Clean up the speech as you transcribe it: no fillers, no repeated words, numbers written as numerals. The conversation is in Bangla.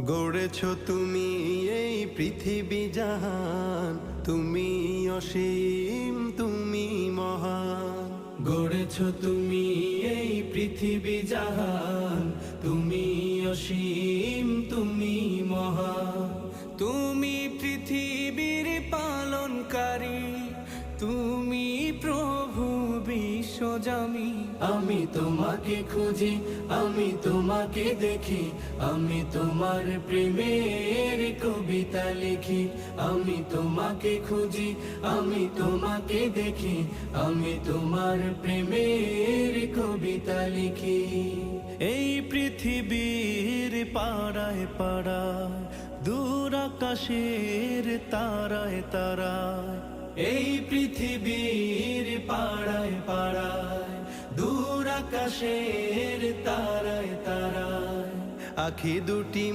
গড়েছ তুমি এই পৃথিবী জাহান, তুমি অসীম তুমি মহান। গড়েছ তুমি এই পৃথিবী জাহান, তুমি অসীম তুমি মহান। তুমি পৃথিবীর পালনকারী, তুমি প্রভু বিশ্বজামি। আমি তোমাকে খুঁজি, আমি তোমাকে দেখি, আমি তোমার প্রেমের কবিতা লিখি। আমি তোমাকে খুঁজি, আমি তোমাকে দেখি, আমি তোমার প্রেমের কবিতা লিখি। এই পৃথিবীর পাড়ায় পাড়ায়, দূর আকাশের তারায় তারায়। এই পৃথিবীর পাড়ায় পাড়ায়, দূর আকাশের তারায় তারায়। আখি দুটি